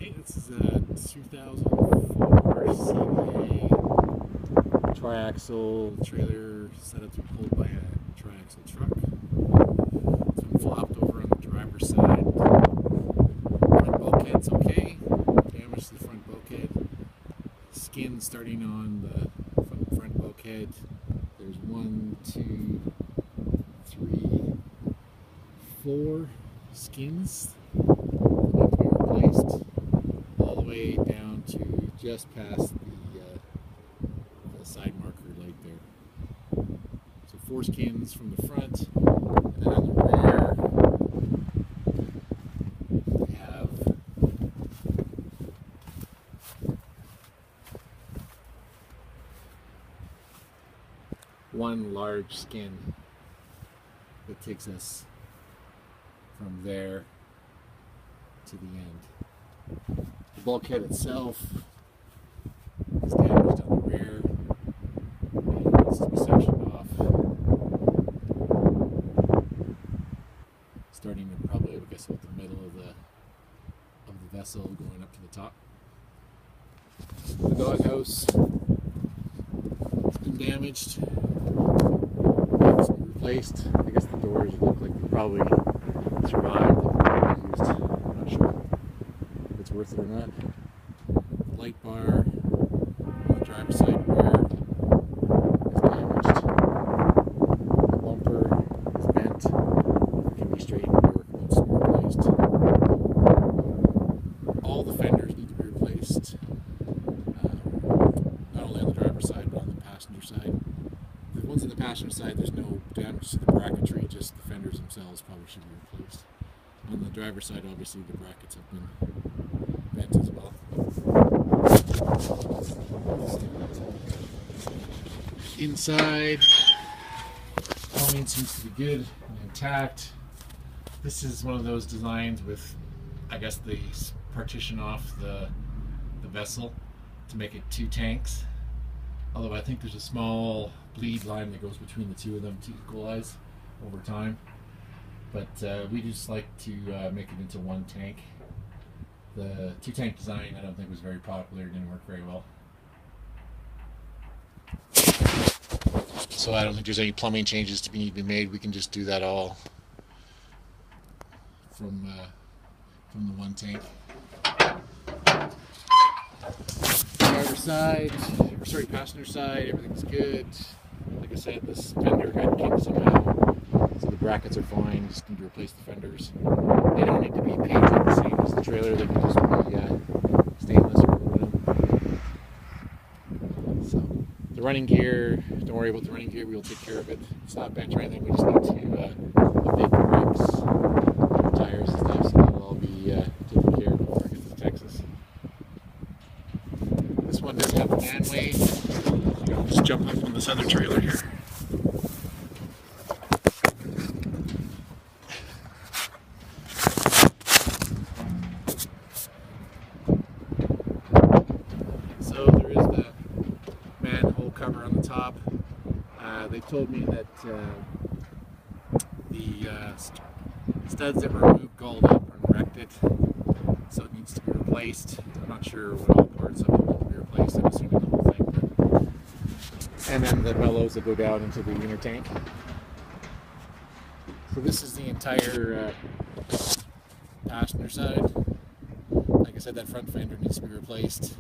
Okay, this is a 2004 CVA triaxle trailer set up to be pulled by a triaxle truck. It's been flopped over on the driver's side. Front bulkhead's okay. Damage to the front bulkhead. Skin starting on the front bulkhead. There's 1, 2, 3, 4 skins that need to be replaced, all the way down to just past the side marker right there. So 4 skins from the front, and then on the rear we have one large skin that takes us from there to the end. The bulkhead itself is damaged on the rear and needs to be sectioned off, starting in probably, I guess, about the middle of the vessel going up to the top. The doghouse has been damaged. It's been replaced. I guess the doors look like they probably survived. Used. I'm not sure if it's worth it or not. The light bar on the driver's side rear is damaged. The bumper is bent. It can be straightened or needs to be replaced. All the fenders need to be replaced. Not only on the driver's side, but on the passenger side. The ones on the passenger side, there's no damage to the bracketry, just the fenders themselves probably should be replaced. On the driver's side, obviously, the brackets have been bent as well. Inside, plumbing seems to be good and intact. This is one of those designs with, I guess, they partition off the vessel to make it 2 tanks. Although I think there's a small bleed line that goes between the 2 of them to equalize over time. But we just like to make it into 1 tank. The 2-tank design I don't think was very popular, didn't work very well. So I don't think there's any plumbing changes to need to be made. We can just do that all from the 1 tank. Driver's side, or sorry, passenger side, everything's good. Like I said, this fender got kicked somehow, so the brackets are fine. Just need to replace the fenders. They don't need to be painted the same as the trailer. They can just be stainless or aluminum. So the running gear, don't worry about the running gear. We'll take care of it. It's not bent or anything. We just need to update the brakes, tires, and stuff. So that'll all be taken care of before it gets to Texas. This one does have a manway. I'll just jump up on this other trailer here. So there is the manhole cover on the top. They told me that the studs that were removed galled up and wrecked it, so it needs to be replaced. I'm not sure what all parts of it need to be replaced. I'm assuming the whole thing. And then the bellows that go down into the inner tank. So this is the entire passenger side. Like I said, that front fender needs to be replaced,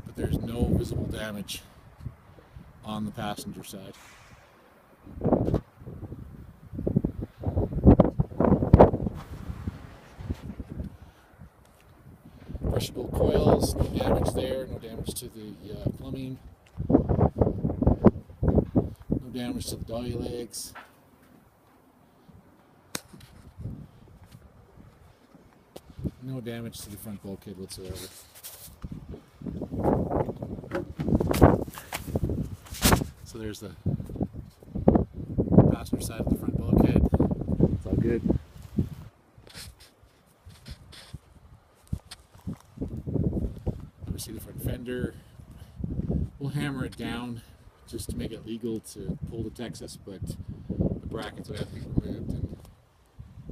but there's no visible damage on the passenger side. Brushable coils, no damage there, no damage to the plumbing, no damage to the dolly legs. No damage to the front bulkhead whatsoever. So there's the passenger side of the front bulkhead. It's all good. Obviously the front fender. We'll hammer it down just to make it legal to pull to Texas, but the brackets would have to be removed and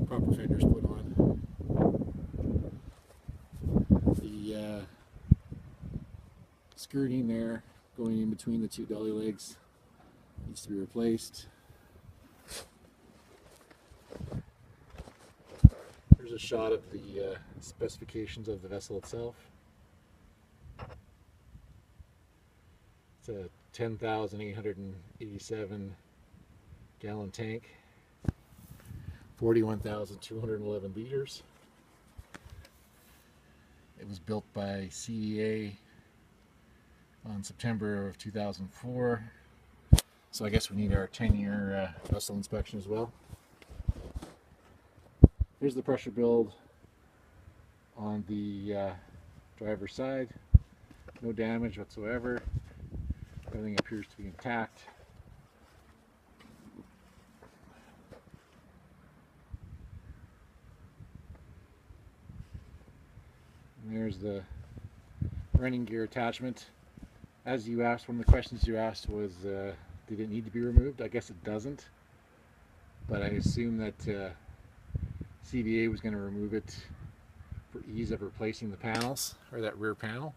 proper fenders put on. skirting there going in between the two dolly legs needs to be replaced. Here's a shot of the specifications of the vessel itself. It's a 10,887 gallon tank, 41,211 liters. It was built by CVA on September of 2004. So I guess we need our 10-year vessel inspection as well. Here's the pressure build on the driver's side. No damage whatsoever. Everything appears to be intact. And there's the running gear attachment. As you asked, one of the questions you asked was, did it need to be removed? I guess it doesn't, but I assume that CVA was going to remove it for ease of replacing the panels, or that rear panel,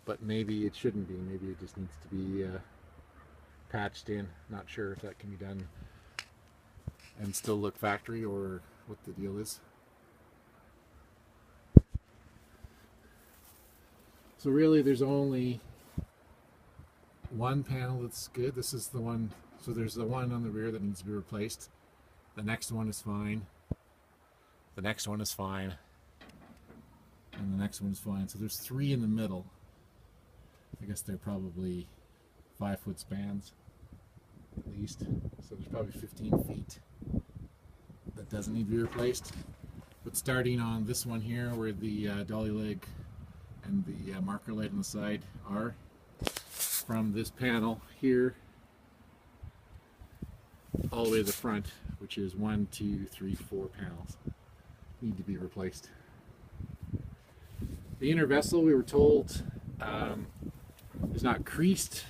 but maybe it shouldn't be. Maybe it just needs to be patched in. Not sure if that can be done and still look factory, or what the deal is. So really there's only one panel that's good. This is the one. So there's the one on the rear that needs to be replaced. The next one is fine. The next one is fine. And the next one is fine. So there's three in the middle. I guess they're probably 5-foot spans at least. So there's probably 15 feet that doesn't need to be replaced. But starting on this one here, where the dolly leg and the marker light on the side are, from this panel here all the way to the front, which is 1, 2, 3, 4 panels, need to be replaced. The inner vessel, we were told, is not creased,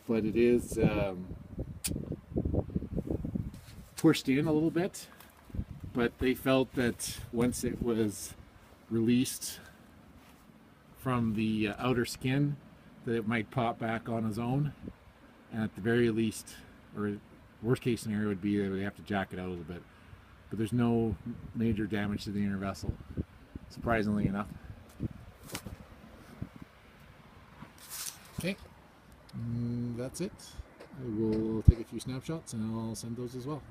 but it is pushed in a little bit. But they felt that once it was released from the outer skin, that it might pop back on its own, and at the very least, or worst case scenario would be that they have to jack it out a little bit. But there's no major damage to the inner vessel, surprisingly enough. Okay, that's it. I will take a few snapshots and I'll send those as well.